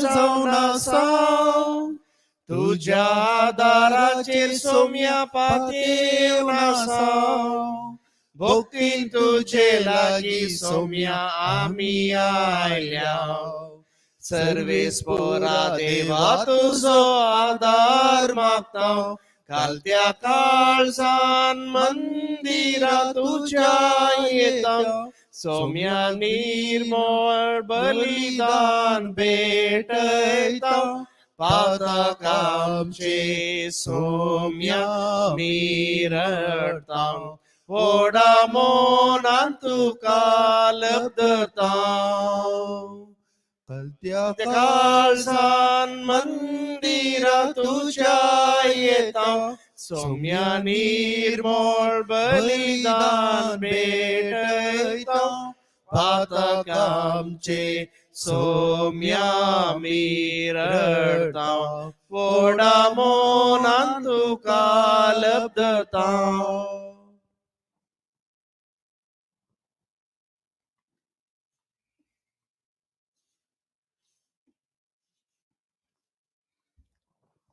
जावन आसा तुझ्या दाराचेर सोम्या पातेवन आसा भक्तीन तुझे लागी सोम्या आमी आयल्या सर्वेस्परा देवा तुझो आदार मागता घालत्या काळजान मंदिरा तुझ्या येता सोम्या निर्मळ बलिदान भेटयता पातक आमचे सोम्या मी रडता व्हडा मोनान तुका लब्धता घालत्या काळजान मंदिरा तुझ्या येता सोम्या निर्मळ बलिदान भेटयता पातक आमचे सोम्या मी रडता व्हडा मोनान तुका लब्धता.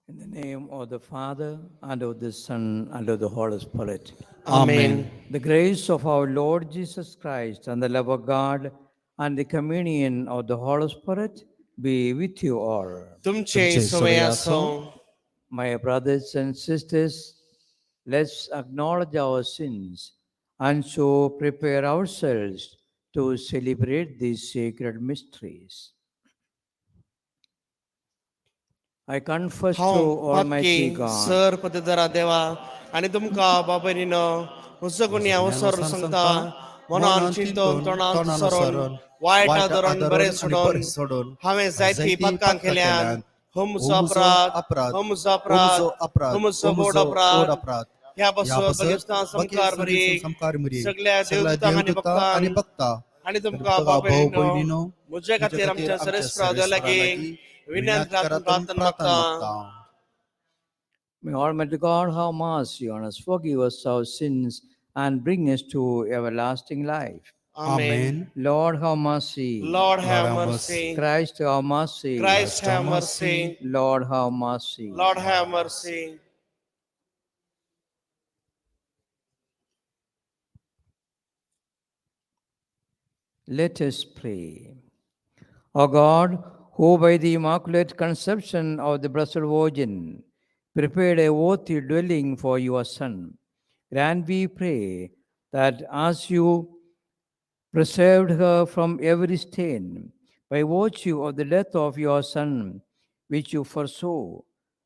In the name of the Father, and of the Son, and of the Holy Spirit. Amen. The grace of our Lord Jesus Christ, and the love of God, and the communion of the Holy Spirit be with you all. तुमचे सोय असो. My brothers and sisters, let's acknowledge our sins and so prepare ourselves to celebrate these sacred mysteries. I confess to Almighty God. सर पदधरा देवा आणि तुमका बाबरीनो हुसगुन्या हुसर संगता मनान चिंतन तोंडान सरण वायट आदरण बरे सोडून हांवें जायती पातकां केल्यान हुमचो अपराध हुमचो बोड अपराध ह्या बसो बलिस्तान संस्कार बरी सगळ्या देवदूतां आनी भक्तां आणि तुमका बाबरीनो मुझे खातीर आमच्या सर्वेस्परा देवा लागीं May Almighty God have mercy on us, forgive us our sins, and bring us to everlasting life. Amen. Lord have mercy. Lord have mercy. Christ have mercy. Christ have mercy. Lord have mercy. Lord have mercy. Let us pray. O God, who by the Immaculate Conception of the Blessed Virgin prepared a worthy dwelling for your Son, grant, we pray, that as you preserved her from every stain by virtue of the death of your Son, which you foresaw,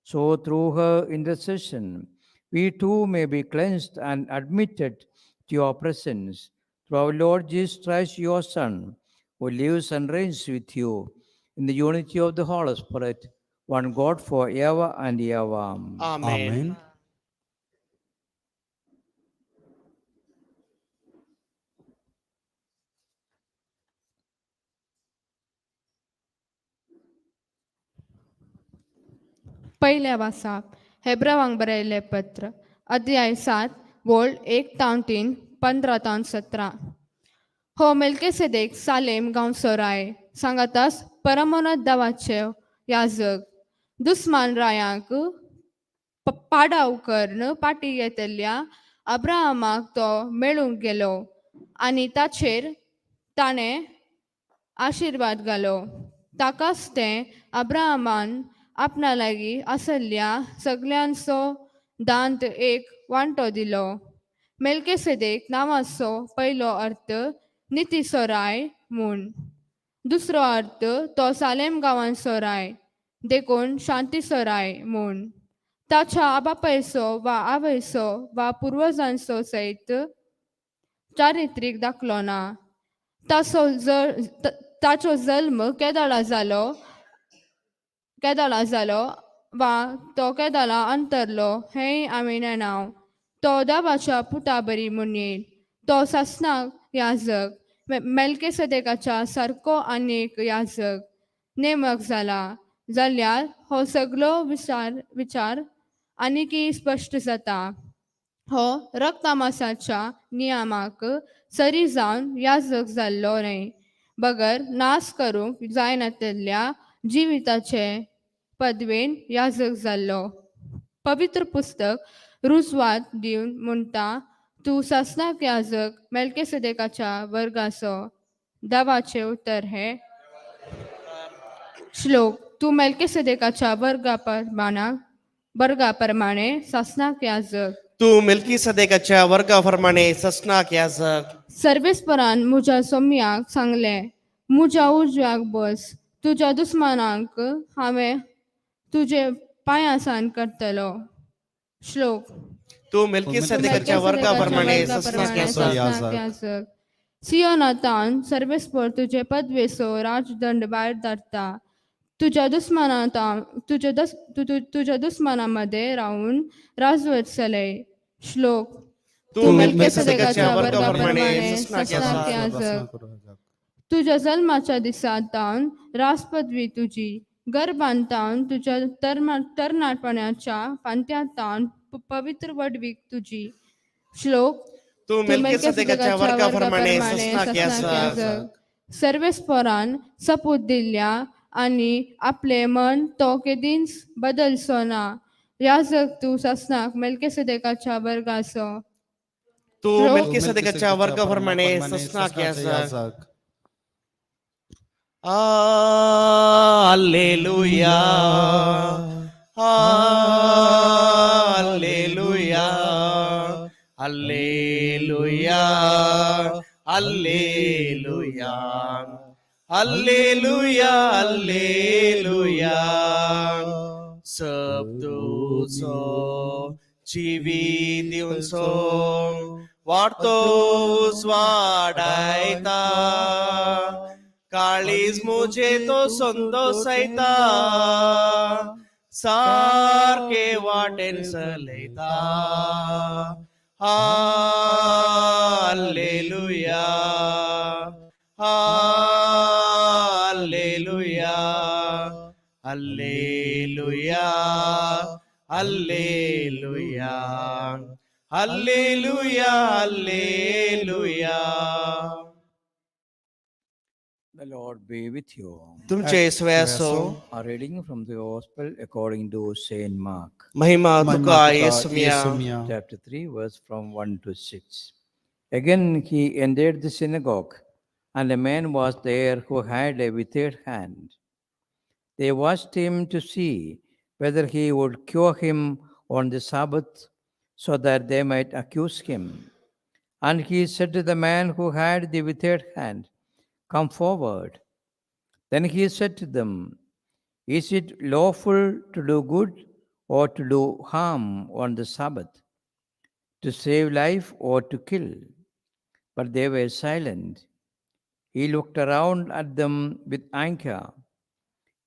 so through her intercession, we too may be cleansed and admitted to your presence through our Lord Jesus Christ, your Son, who lives and reigns with you in the unity of the Holy Spirit, one God forever and ever. Amen. पहिल्या वासाप हेब्रावांक बरयले पत्र अध्याय 7 वोळ 1-3 15-17. हो मेल्केसेदेक सालेम गांवसराय सांगातास परमोन्नत देवाचे याजक दुस्मान रायांक पाडाव कर्ण पाटी येतल्या अब्राहमाक तो मेळूंक गेलो आनी ताचेर ताणें आशीर्वाद घालो. ताकाच तें अब्राहमान आपणा लागीं आसल्या सगळ्यांचो दांत एक वांटो दिलो. मेल्केसेदेक नांवाचो पयलो अर्थ नितीसोराय म्हूण, दुसरो अर्थ तो सालेम गांवांचो राय देखून शांतीसोराय म्हूण. ताच्या बापायचो वा आवयचो वा पुर्वजांचो सयत चारित्रीक दाखलो ना. ताचो जल्म केदाळा जालो वा तो केदाळा अंतरलो हेंय आमी नेनाव. तो देवाच्या पुता बरी म्हूण येईल. तो सासणाक याजक मेल्केसेदेकाच्या सारको आनीक याजक नेमक जाल्यार हो सगळो विचार आनीकी स्पश्ट जाता. हो रक्तमासाच्या नियमाक सरी जावन याजक जाल्लो न्हय, बगर नाश करूंक जायनातल्या जिविताचे पदवेन याजक जाल्लो. पवित्र पुस्तक रुजवात दिवन म्हणटा, तूं सस्नाक याजक मेल्केसेदेकाच्या वर्गाचो. दावाचे उत्तर हे श्लोक. तूं मेल्केसेदेकाच्या वर्गा प्रमाणे सस्नाक याजक. तू मिल्की सदेकाच्या वर्गाप्रमाणे ससनाक याजक. सर्वेस्परान म्हज्या सोम्याक सांगले, म्हज्या उजव्याक बस. तुज्या दुस्मानांक हांवें तुजे पांयासान करतलो. श्लोक. तू मिल्की सदेकाच्या वर्गाप्रमाणे ससनाक याजक. याजक. सियोनातान सर्वेस्पर तुजे पदवेचो राजदंड भायर धाडटा. तुज्या दुस्मानांमध्ये रावून राजवतले. श्लोक. तू मेल्कीसेदेकाच्या वर्गाप्रमाणे ससनाक याजक. तुझ्या जन्माच्या दिसांतावन राजपदवी तुझी. गर्भांतावन तुझ्या तरणाटपणाच्या पांत्यातावन पवित्र वडवीक तुझी. श्लोक. तू मेल्कीसेदेकाच्या वर्गाप्रमाणे ससनाक याजक. याजक. सर्वेस्परान सपूत दिल्ल्या आणि आपले मन तो केदींच बदलचो ना. याजक तू ससनाक मेल्कीसेदेकाच्या वर्गाचो. तू मेल्कीसेदेकाच्या वर्गाप्रमाणे ससनाक याजक. हालेलुया, हालेलुया, हालेलुया, हालेलुया, हालेलुया, हालेलुया. सबदूचो जिवी दिवचो वाडतोच वाडायता. काळीज मुझे तो संतोषयता. सारखे वाटेन चलयता. हालेलुया, हालेलुया, हालेलुया, हालेलुया, हालेलुया, hallelujah. The Lord be with you. तुमचे स्वयासो. A reading from the Gospel according to Saint Mark, महिमा तुका येसुमिया. chapter 3, verse from 1 to 6. Again he entered the synagogue, and a man was there who had a withered hand. They watched him to see whether he would cure him on the Sabbath, so that they might accuse him. And he said to the man who had the withered hand, "Come forward." Then he said to them, "Is it lawful to do good or to do harm on the Sabbath, to save life or to kill?" But they were silent. He looked around at them with anger.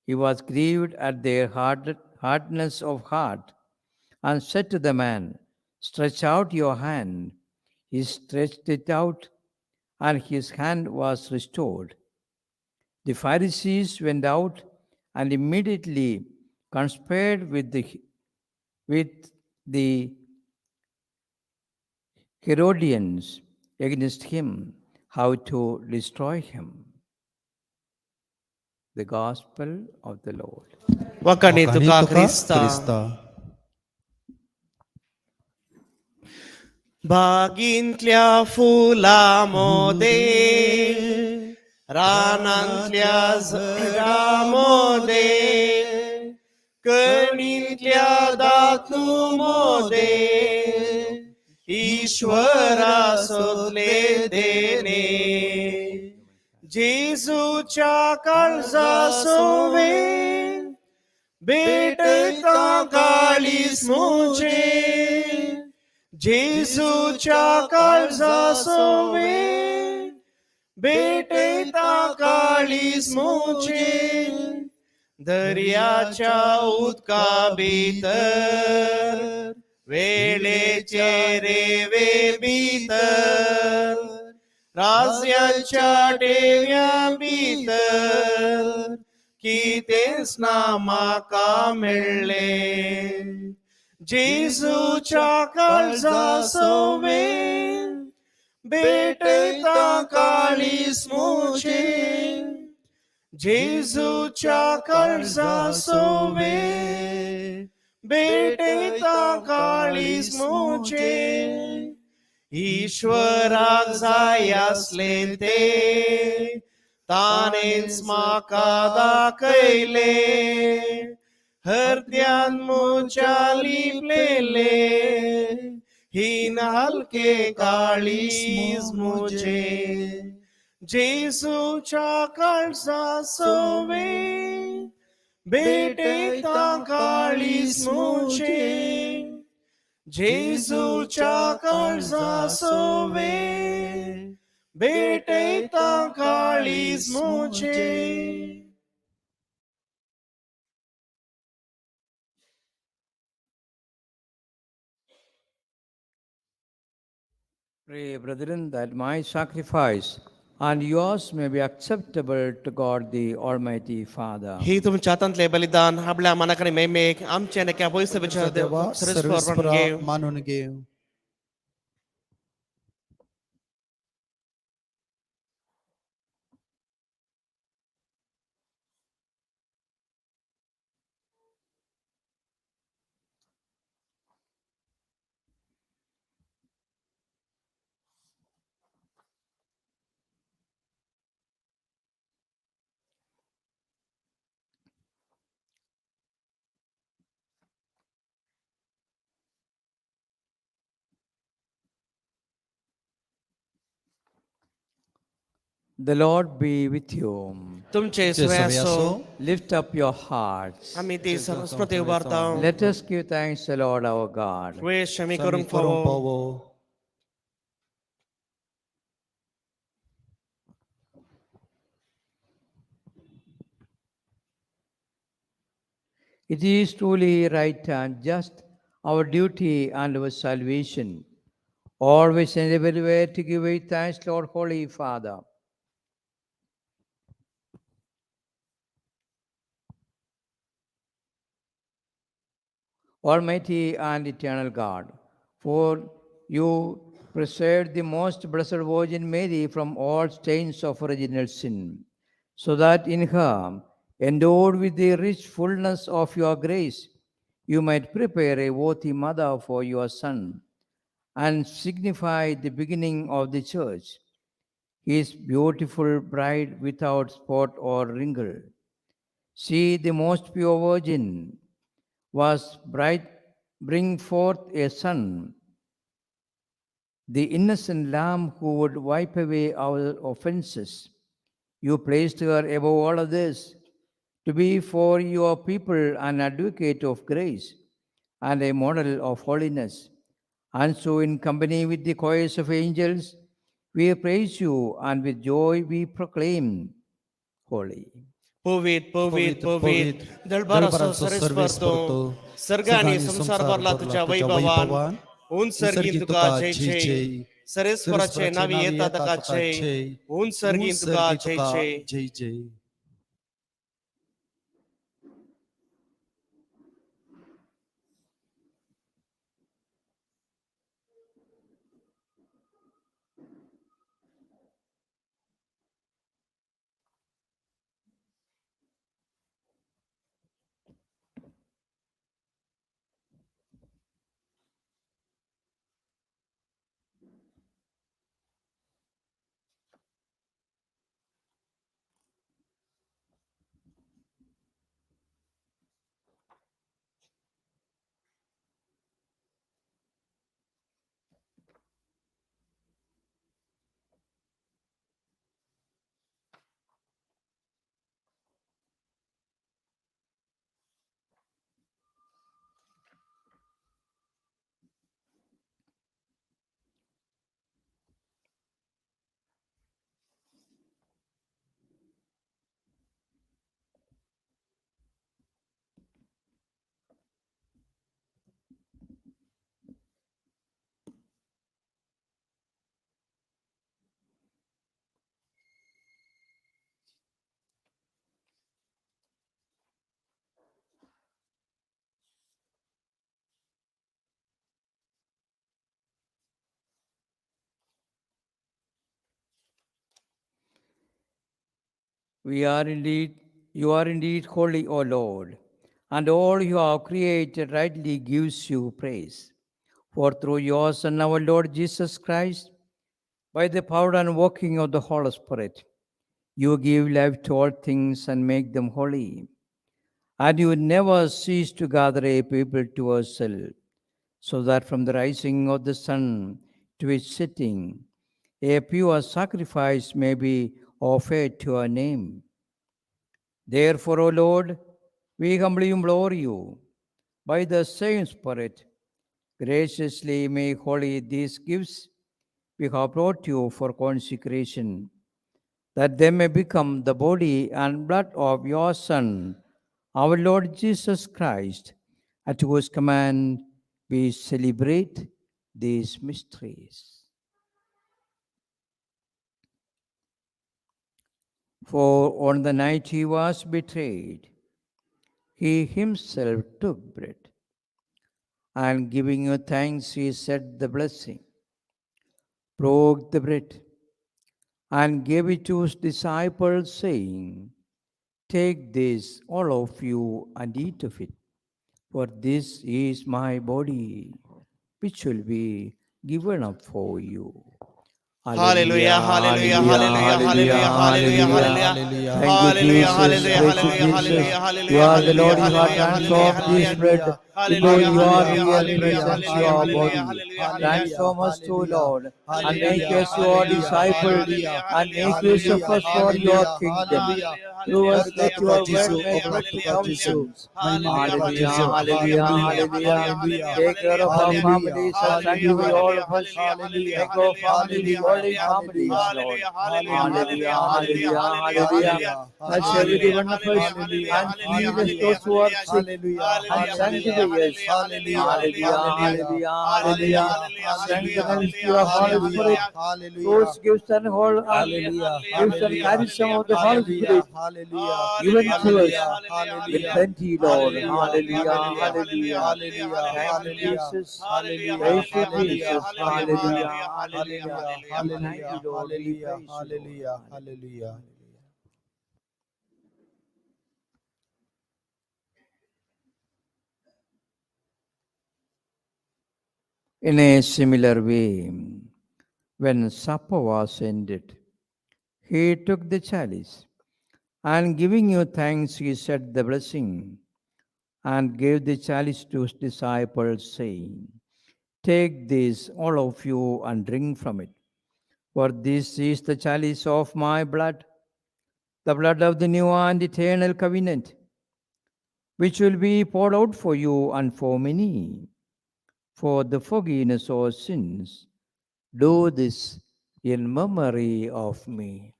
He was grieved at their hardness of heart and said to the man, "Stretch out your hand." He stretched it out, and his hand was restored. The Pharisees went out and immediately conspired with the Herodians against him, how to destroy him. The Gospel of the Lord. वकणी तुका ख्रिस्ता. बागींतल्या फुलांमध्ये, रानांतल्या झाडांमध्ये, कणींतल्या दातूमध्ये ईश्वरा सोदले देणे. जेजूच्या काळजा सोवे भेटता काळीस मुझे. जेजूच्या काळजा सोवे भेटता काळीस मुझे. दर्याच्या उदका भितर, वेळेचे रेवे भितर, राजांच्या देव्या भितर, कितेंच ना म्हाका मेळ्ळे. जेजूच्या काळजा सोवे भेटता काळीस मुझे. जेजूच्या काळजा सोवे बेटयता काळीस मुझे ईश्वराक जाय आसले ते तानेच म्हाका दाखयले हृदयान म्हज्या लिपलेले हीन हलके काळीज मुझे जेजूच्या काळजा सोवे बेटयता काळीज मुझे जेजूच्या काळजा सोवे बेटयता काळीज मुझे. Pray, brethren, that my sacrifice and yours may be acceptable to God the Almighty Father. ही तुमच्या हातांतले बलिदान आपल्या मनाकडे मेमेक आमचे नक्या पयस विचार देवा सर्वेस्परा घेव. मानून घेव. The Lord be with you. तुमचे जे सवय सवय असो असो Lift up your hearts. आम्ही ते स्मृती उभारता. Let us give thanks to the Lord our God. वेळ क्षमी समी करूंक करूंक फावो. पावो. It is truly right and just, our duty and our salvation, always and everywhere to give you thanks, Lord, Holy Father. Almighty and eternal God, for you preserved the most blessed Virgin Mary from all stains of original sin, so that in her, endowed with the rich fullness of your grace, you might prepare a worthy mother for your Son and signify the beginning of the Church, his beautiful bride without spot or wrinkle. She, the most pure Virgin, was bright, bring forth a son, the innocent lamb who would wipe away our offenses. You placed her above all others to be for your people an advocate of grace and a model of holiness. And so, in company with the choirs of angels, we praise you and with joy we proclaim, Holy. Pavit Pavit Pavit दळबारासो सरस्वर तूं सर्ग आनी संसार भरला तुझ्या वैभवान उंचरगीन तुका जय जय सरस्वराचे नावी येता ताका जय उंचरगीन तुका जय जय. जय जय. You are indeed holy, O Lord, and all you have created rightly gives you praise. For through your Son, our Lord Jesus Christ, by the power and working of the Holy Spirit, you give life to all things and make them holy. And you never cease to gather a people to yourself, so that from the rising of the sun to its setting, a pure sacrifice may be offered to your name. Therefore, O Lord, we humbly implore you, by the same Spirit, graciously make holy these gifts we have brought you for consecration, that they may become the body and blood of your Son, our Lord Jesus Christ, at whose command we celebrate these mysteries. For on the night he was betrayed, he himself took bread, and giving you thanks, he said the blessing, broke the bread, and gave it to his disciples, saying, "Take this, all of you, and eat of it, for this is my body, which will be given up for you." Hallelujah, hallelujah, hallelujah, hallelujah, hallelujah, hallelujah. Thank you, Hallelujah, Jesus. hallelujah, Praise you, hallelujah, Jesus. hallelujah, You hallelujah, are the hallelujah, Lord. You have hallelujah, transformed hallelujah, this bread into hallelujah, your hallelujah, real hallelujah, presence, hallelujah, your hallelujah, body. hallelujah, hallelujah. Transform us too, Lord, and make Hallelujah, us your hallelujah, disciples, hallelujah, and hallelujah, make use hallelujah, of us for hallelujah. your kingdom. Hallelujah, Through hallelujah, us, let hallelujah, your word hallelujah, make bread to hallelujah, function. hallelujah, Hallelujah, hallelujah, hallelujah, hallelujah, hallelujah. hallelujah, Take care of our hallelujah, families and hallelujah, sanctify all hallelujah, of us. hallelujah, hallelujah, Make our hallelujah, families hallelujah, holy hallelujah, families, Lord. hallelujah, hallelujah, Hallelujah, hallelujah, hallelujah, hallelujah, hallelujah, hallelujah. hallelujah, Touch every hallelujah, one of hallelujah, us hallelujah, and hallelujah, heal us hallelujah, those who are hallelujah, sick and hallelujah, sanctify hallelujah, us. hallelujah, hallelujah, Hallelujah, hallelujah, hallelujah, hallelujah, hallelujah. hallelujah, Strengthen hallelujah, us through hallelujah, the Holy Spirit. hallelujah, hallelujah. Those gifts and whole Hallelujah, gifts and hallelujah, charism of the Holy hallelujah, Spirit hallelujah, given to us hallelujah, with hallelujah, plenty, Lord. hallelujah, Hallelujah, hallelujah, hallelujah. hallelujah, Thank you, hallelujah, Jesus. hallelujah, Praise you, hallelujah, Jesus. hallelujah, Hallelujah, hallelujah. hallelujah, We thank hallelujah, you, Lord. We hallelujah, praise you, Lord. hallelujah, hallelujah. In a similar way, when supper was ended, he took the chalice, and giving you thanks, he said the blessing, and gave the chalice to his disciples, saying, "Take this, all of you, and drink from it. For this is the chalice of my blood, the blood of the new and eternal covenant, which will be poured out for you and for many, for the forgiveness of sins. Do this in memory of me."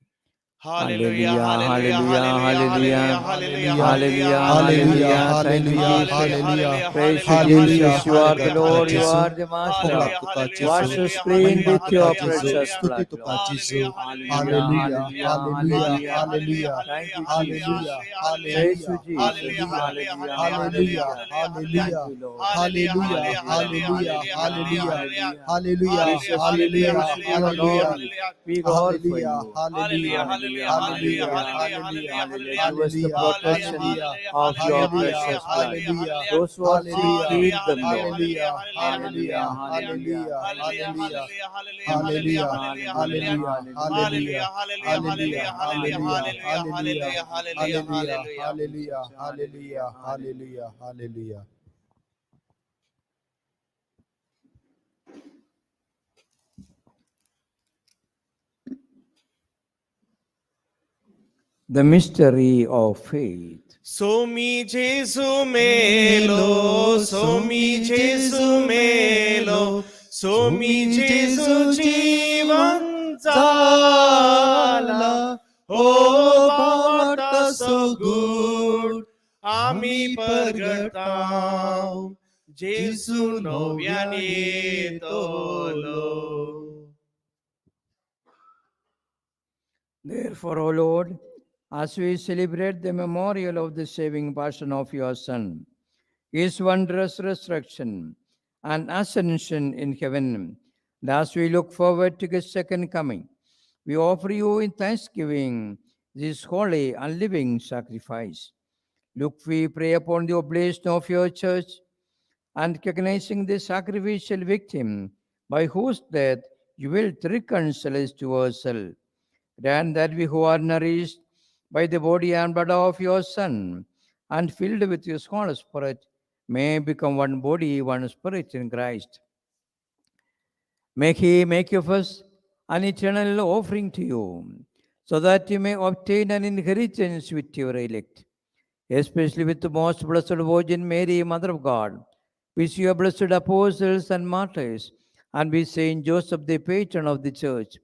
Hallelujah, Hallelujah, hallelujah, hallelujah, hallelujah, hallelujah, hallelujah, hallelujah, hallelujah, hallelujah, hallelujah. Thank you, hallelujah, Jesus. hallelujah, Praise you, hallelujah, Jesus. You are the hallelujah, Lord, you hallelujah. are the Master. Hallelujah, hallelujah, Wash us hallelujah, clean hallelujah, with your hallelujah, precious hallelujah. blood, Lord. Hallelujah, Hallelujah, hallelujah, hallelujah, hallelujah, hallelujah. hallelujah, Thank you, hallelujah, Jesus. hallelujah, Praise you, hallelujah, Jesus. hallelujah, Hallelujah, hallelujah, hallelujah. Thank hallelujah, you, Lord. hallelujah, Hallelujah, hallelujah, hallelujah, hallelujah, hallelujah. hallelujah, Jesus, we hallelujah, praise you, we hallelujah, honor you, we glorify hallelujah, you. hallelujah, Hallelujah, hallelujah, hallelujah, hallelujah, hallelujah. Give us the hallelujah, protection hallelujah, of your hallelujah, precious blood. hallelujah, Those who are sick, hallelujah, heal them, Lord. hallelujah, Hallelujah, hallelujah, hallelujah. hallelujah, Thank you, hallelujah, Jesus. hallelujah, Hallelujah, hallelujah, hallelujah. hallelujah, Hallelujah, hallelujah, hallelujah, hallelujah. hallelujah, hallelujah, Thank you, hallelujah, Jesus. hallelujah, Hallelujah, hallelujah, hallelujah. hallelujah. The mystery of faith. Somi Jesu melo, Somi Jesu melo, Somi Jesu jivan zala. Oh, भावार्थ so good, आम्ही प्रगटाव, जेसू नव्याने तोलो. Therefore, O Lord, as we celebrate the memorial of the saving passion of your Son, his wondrous resurrection and ascension in heaven, and as we look forward to his second coming, we offer you in thanksgiving this holy and living sacrifice. Look, we pray upon the oblation of your church, and recognizing the sacrificial victim by whose death you will reconcile us to yourself. Grant that we who are nourished by the body and blood of your Son and filled with your Holy Spirit may become one body, one spirit in Christ. May He make of us an eternal offering to you, so that you may obtain an inheritance with your elect, especially with the most blessed Virgin Mary, Mother of God, with your blessed apostles and martyrs, and with Saint Joseph, the patron of the Church,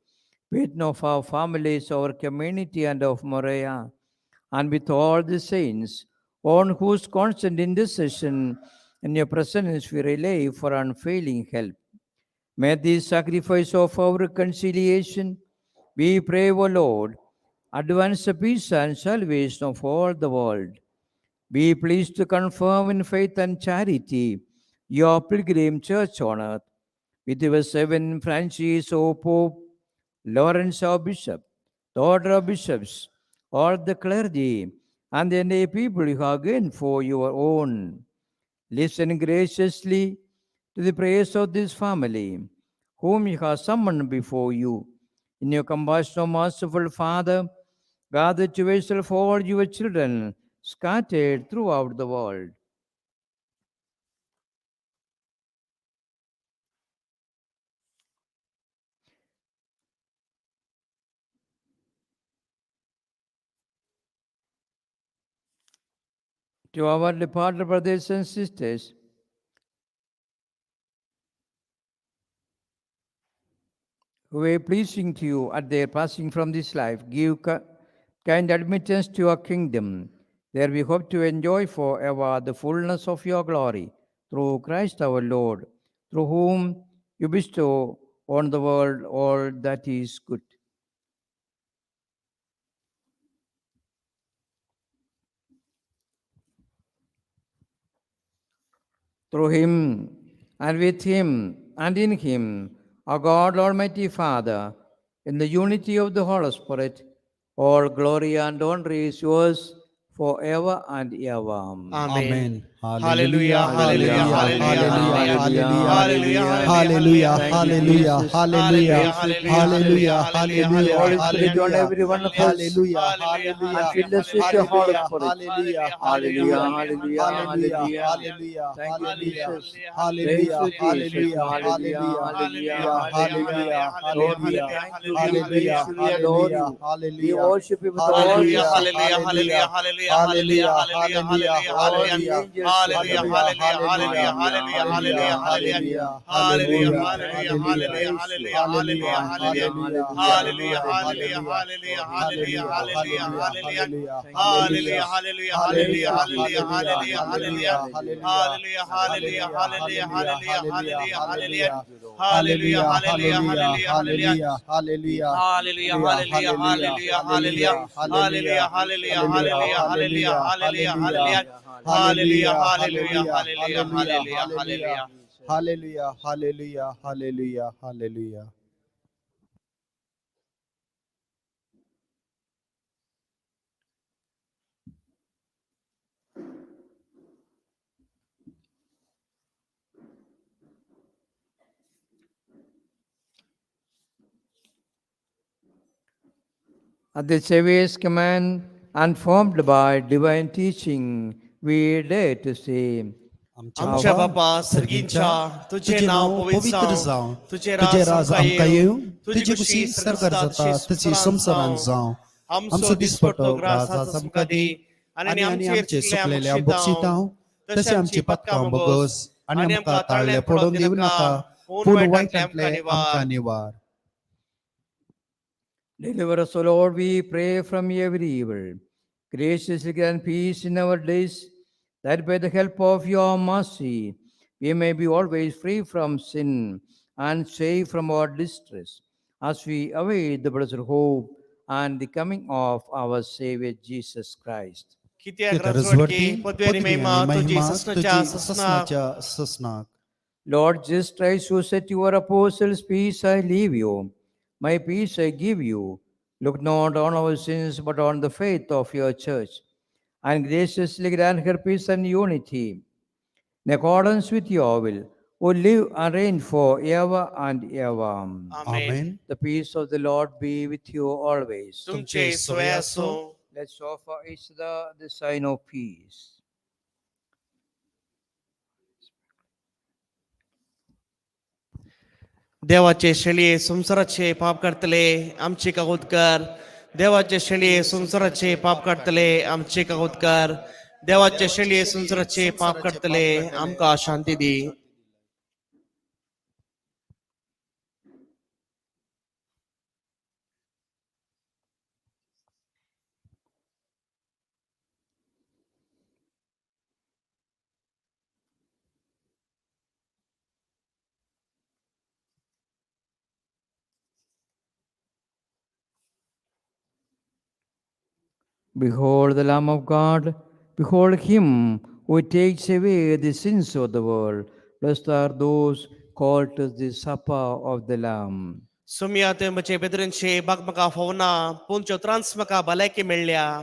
patron of our families, our community, and of Moriah, and with all the saints, on whose constant intercession in your presence we rely for unfailing help. May this sacrifice of our reconciliation, we pray, O Lord, advance the peace and salvation of all the world. Be pleased to confirm in faith and charity your pilgrim church on earth, with your seven Francis, O Pope, Lawrence, our Bishop, the order of bishops, all the clergy, and the entire people you have gained for your own. Listen graciously to the prayers of this family, whom you have summoned before you. In your compassion, O merciful Father, gather to yourself all your children scattered throughout the world. To our departed brothers and sisters, who were pleasing to you at their passing from this life, give kind admittance to your kingdom. There we hope to enjoy forever the fullness of your glory, through Christ our Lord, through whom you bestow on the world all that is good. Through him, and with him, and in him, our God Almighty Father, in the unity of the Holy Spirit, all glory and honor is yours forever and ever. Amen. Hallelujah, Hallelujah, hallelujah, hallelujah, hallelujah, hallelujah, hallelujah, Thank you, hallelujah, Jesus. hallelujah, Praise you, hallelujah, Jesus. hallelujah, Holy Spirit, on hallelujah, every one of us, hallelujah, and hallelujah, fill us with your Holy hallelujah, Spirit. hallelujah, Hallelujah, hallelujah, hallelujah, hallelujah, hallelujah. hallelujah, Thank you, hallelujah, Jesus. Praise hallelujah, you, Jesus. hallelujah, Hallelujah, hallelujah, hallelujah, yeah, hallelujah. hallelujah, Lord, we hallelujah, thank you, we praise hallelujah, you, we adore hallelujah, you. We hallelujah, worship you with all the hallelujah, saints, hallelujah, hallelujah, hallelujah, all the hallelujah, angels together. hallelujah, hallelujah, Hallelujah, hallelujah, hallelujah. hallelujah, Lord, we hallelujah, thank you, we hallelujah, praise you. hallelujah, Hallelujah, hallelujah, hallelujah, hallelujah, hallelujah. hallelujah, Lord, we praise hallelujah, you, hallelujah, hallelujah. hallelujah, Thank you, hallelujah, Jesus. Praise hallelujah, you, Jesus. hallelujah, Hallelujah, hallelujah, hallelujah. hallelujah, Hallelujah, hallelujah, hallelujah. hallelujah, Hallelujah. hallelujah, Thank you, Lord. hallelujah, hallelujah, Hallelujah, hallelujah, hallelujah, hallelujah. hallelujah, We hallelujah, praise you, we hallelujah, praise you, we hallelujah, adore you. hallelujah, hallelujah, Hallelujah, hallelujah. hallelujah, Thank hallelujah, you, Jesus. hallelujah, Thank you, hallelujah, Jesus. hallelujah, hallelujah, hallelujah, hallelujah. At the Saviour's command and formed by divine teaching, we dare to say, आमच्या बापा सर्गींच्या तुझे नाव पवित्र जावं तुझे राज आमकां येवं तुझी खुशी सरगरजाता तुझी संसारान जावं आमचो दिसपट्टो ग्रास आज आमकां दी आनी आमचेर चुकले आम बक्षितांव तशें आमची पत्कां बगोस आनी आमकां ताळले पडोवंक दिवं नाका पूण वायटांतले आमकां निवार. Deliver us, O Lord, we pray from every evil. Graciously grant peace in our days, that by the help of your mercy we may be always free from sin and safe from our distress, as we await the blessed hope and the coming of our Savior Jesus Christ. कित्याक कित्याक रजवडकी रजवडकी पदवी महिमा तुझी महिमा ससनाच्या तुझी ससना ससनाच्या ससनाक. Lord Jesus Christ, who said to your apostles, Peace I leave you, my peace I give you. Look not on our sins, but on the faith of your church, and graciously grant her peace and unity. In accordance with your will, who live and reign for ever and ever. Amen. The peace of the Lord be with you always. तुमचे सोयासो. Let's offer each other the sign of peace. देवाचे शेळये संसाराचे पाप करतले आमचे कागोदकार. देवाचे शेळये संसाराचे पाप करतले आमचे कागोदकार. देवाचे शेळये संसाराचे पाप करतले आमकां शांती दी. Behold the Lamb of God. Behold him who takes away the sins of the world. Blessed are those called to the supper of the Lamb. सुमिया ते म्हजे बेदरेंचे बाग म्हाका फोवना पूण त्रांस म्हाका भलायकी मेळ्ळ्या.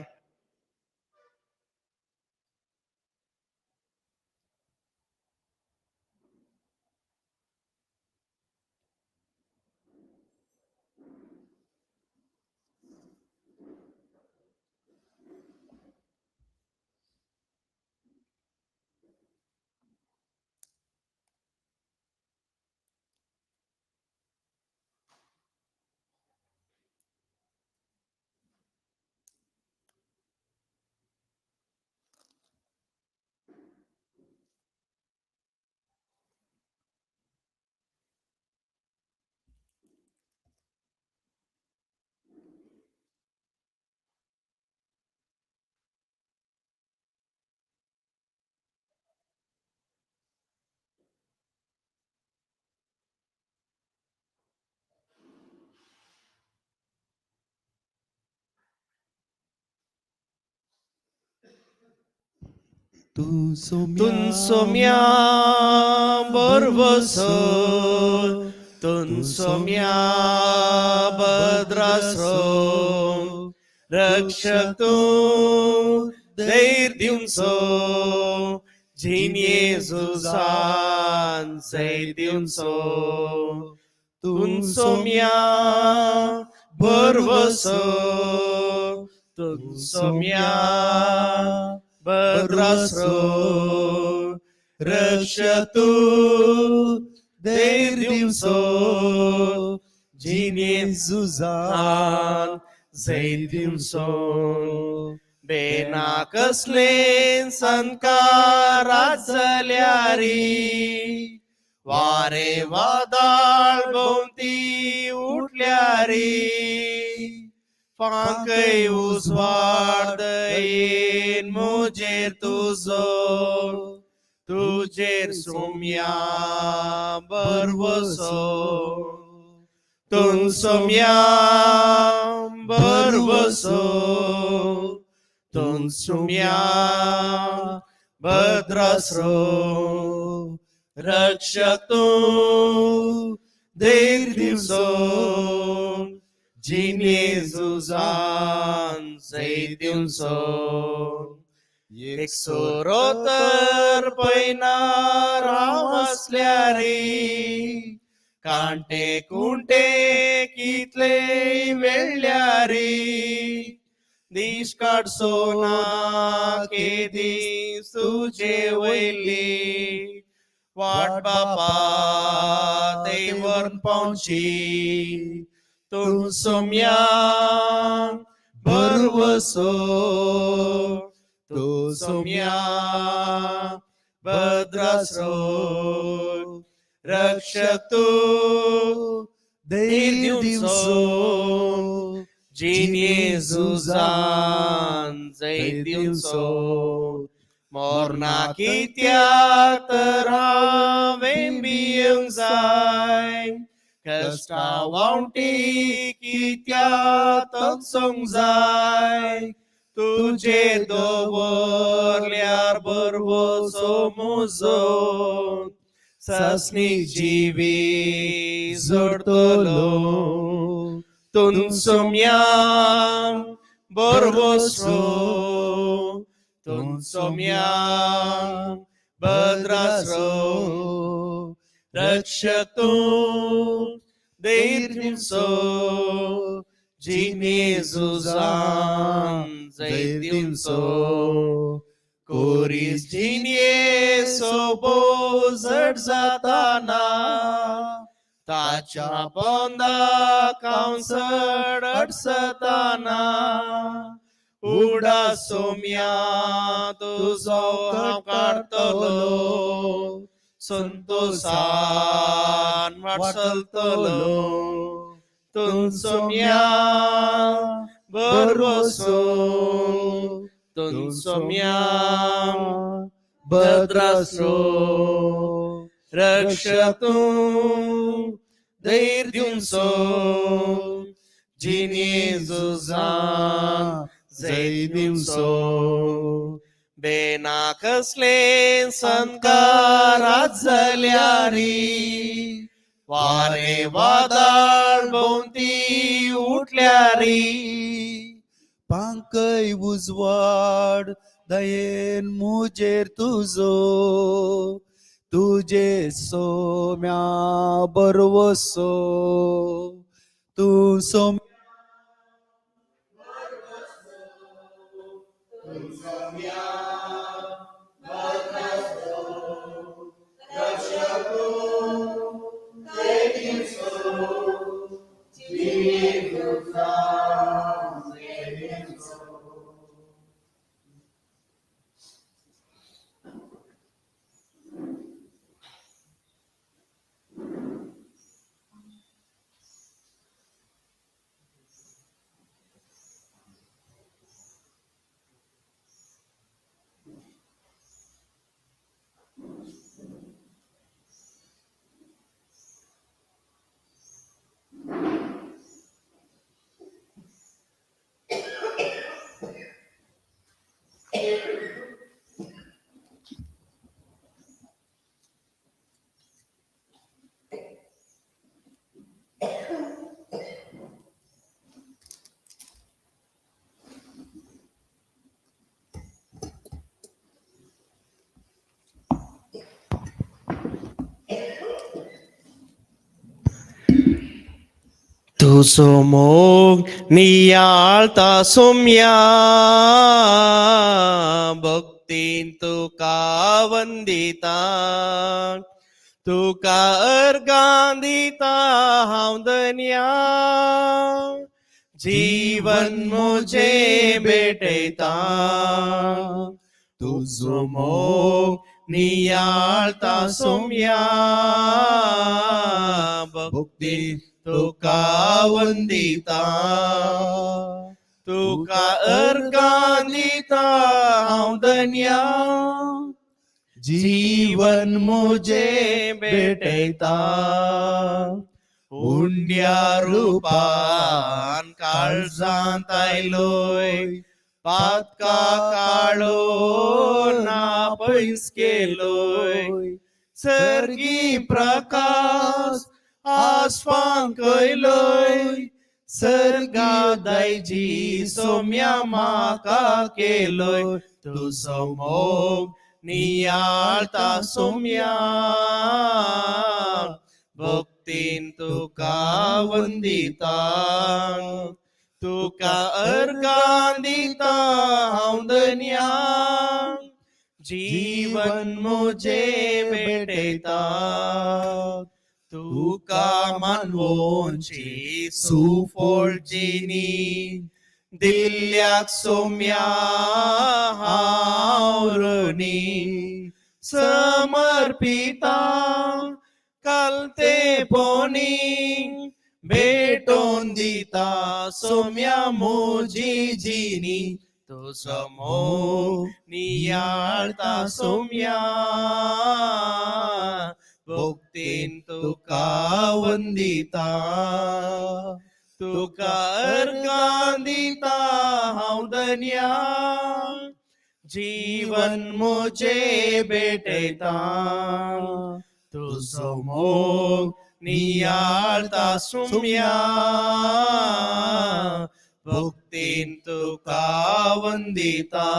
तू तुन सोम्या बरवसो. तुन सोम्या भद्रासो. रक्षक तू धैर्य दिवचो. झीन येजूसान जय दिवचो. तुन सोम्या बरवसो. तुन सोम्या भद्रासो. रक्षक तू धैर्य दिवचो. झीन येजूसान जय दिवचो. बेना कसले संस्कारात चल्यारी. वारे वादाळ भोवती उठल्यारी. फांकय उजवाड येन मुजेर तुजो. तुजेर सोम्या बरवसो. तुन सोम्या बरवसो. तुन सोम्या भद्रासो. रक्षक तू धैर्य दिवचो. झीन येजूसान जय दिवचो. एक सोरो तर पैनार हांव असल्यारी. कांटे कुंटे कितले वेळ्यारी. दीस काडसो ना केदी तुजे वयली. वाट बापा देवर पावची. तुन सोम्या बरवसो. तू सोम्या भद्रासो. रक्षक तू धैर्य दिवचो. झीन येजूसान जय दिवचो. मोरना कित्याक तर हांवें भियेवंक जाय. कश्टा वावटी कित्याक तगसोंक जाय. तुजेर दवरल्यार बरवसो म्हजो. सस्नीक जिवी जोडतलो. tun somyang borbosro, tun somyang badrasro, rakshak tu deirtimso, jinezuzan zaitimso, koris जिने सोबो जड जाताना ताच्या पोंदा कांसड अडसताना उडा सोम्या तुझो हांव काडतलो संतोषान वाटसलतलो तुन सोम्या बरबसो तुन सोम्या भद्रासो रक्षतु धैर्य दिवसो जिने जुजा जय दिवसो बेना कसले संस्कारात झाल्यारी वारे वादळ भोवती उठल्यारी पांकय उजवाड दयेन मुजेर तुझो तुझे सोम्या बरवसो तू सोम तुझो मोग नियाळता सोम्या भक्तीन तुका वंदिता तुका अर्गां दिता हांव धन्या जीवन मुजे भेटयता तुझो मोग नियाळता सोम्या भक्तीन तुका वंदिता तुका अर्गां दिता हांव धन्या जीवन मुजे भेटयता हुंड्या रुपान काळजांत आयलोय पातका काळो ना पयस केलोय सर्गी प्रकाश आसपां कयलोय सर्गा दायजी सोम्या म्हाका केलोय तुजो मोग नियाळता सोम्या भक्तीन तुका वंदिता तुका अर्गां दिता हांव धन्या जीवन मुजे भेटयता तुका मानवोंची सुफोळ जिणी दिल्ल्याक सोम्या हांव रोनी समर्पिता कालतेपोनी भेटोन दिता सोम्या मोजी जिणी तुजो मोग नियाळता सोम्या भक्तीन तुका वंदिता तुका अर्गां दिता हांव धन्या जीवन मुजे भेटयता तुजो मोग Niyalta sumya Bhuktin tuka vandita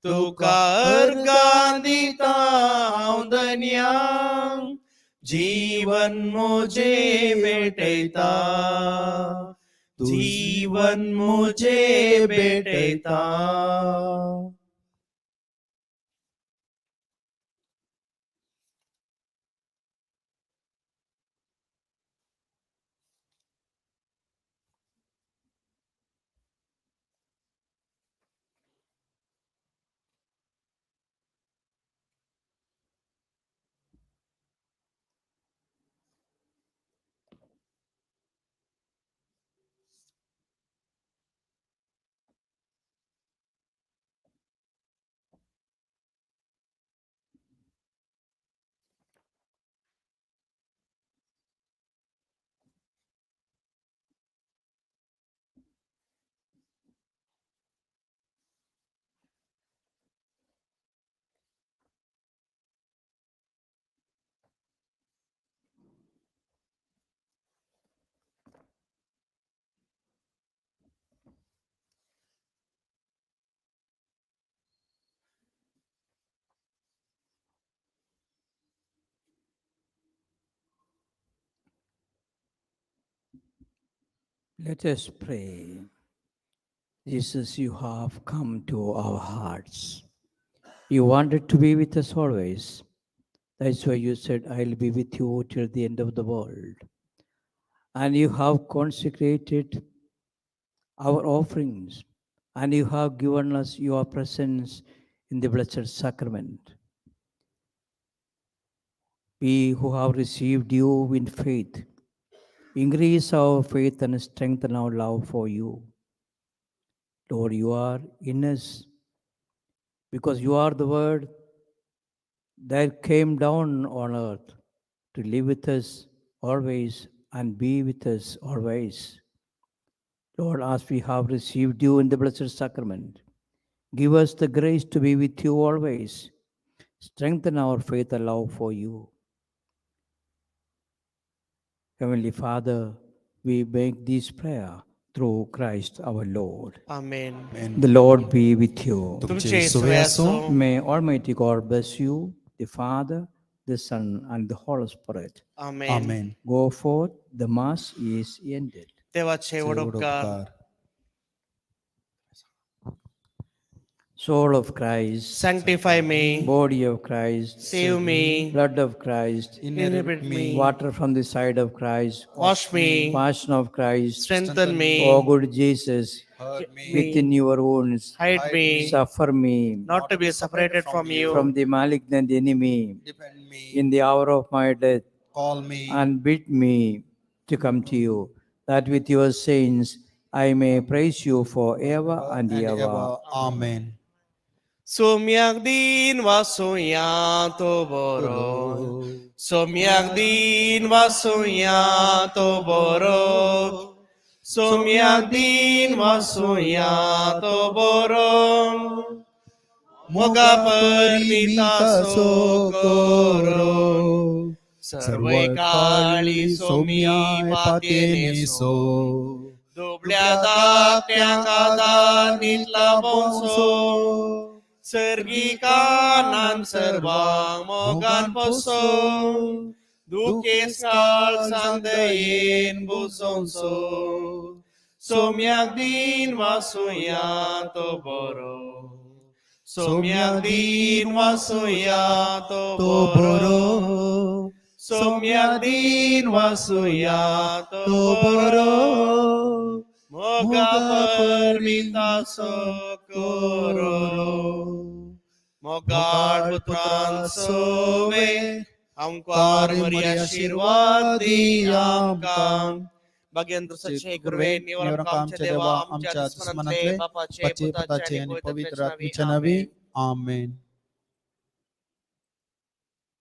Tuka अर्गांदिता औदन्या जीवन मुझे भेटता जीवन मुझे भेटता Let us pray. Jesus, you have come to our hearts. You wanted to be with us always. That's why you said, I'll be with you till the end of the world. And you have consecrated our offerings, and you have given us your presence in the Blessed Sacrament. We who have received you in faith, increase our faith and strengthen our love for you. Lord, you are in us because you are the Word that came down on earth to live with us always and be with us always. Lord, as we have received you in the Blessed Sacrament, give us the grace to be with you always. Strengthen our faith and love for you. Heavenly Father, we make this prayer through Christ our Lord. Amen. The Lord be with you. तुमचे सुवेसो May Almighty God bless you, the Father, the Son, and the Holy Spirit. Amen. Amen. Go forth, the Mass is ended. देवाचे वडोपकार Soul of Christ, sanctify me, body of Christ, save me, blood of Christ, inherit me, water from the side of Christ, wash me, passion of Christ, strengthen me, O good Jesus, Hurt me, within your wounds, hide me, suffer me not to be separated from you, from the malignant enemy defend me, in the hour of my death, call me, and bid me to come to you, that with your saints I may praise you forever and ever. Amen. Sumyak din wasuya to boro, sumyak din wasuya to boro, sumyak din wasuya to boro, moga permita socorro, सर्वै काळी सोमी पातेने सो दुबळ्या धाकट्यांका दानीतला बोंसो सर्गी कानान सर्वांग मोगान पोसो दुखेस काळ सांदयेन बुसोंसो सोम्याक दिन वासुया तो बरो सोम्याक दिन वासुया तो बरो सोम्याक दिन वासुया तो बरो Moga Paramita सोcorro mogar putran sove amkar Maria आशीर्वादी आमकां भाग्यंतसाचे गुरुवे निवरण कामचे देवा आमच्या दुश्मनातले बापाचे पुताचे आणि पवित्र आत्म्याचे नावे आमेन.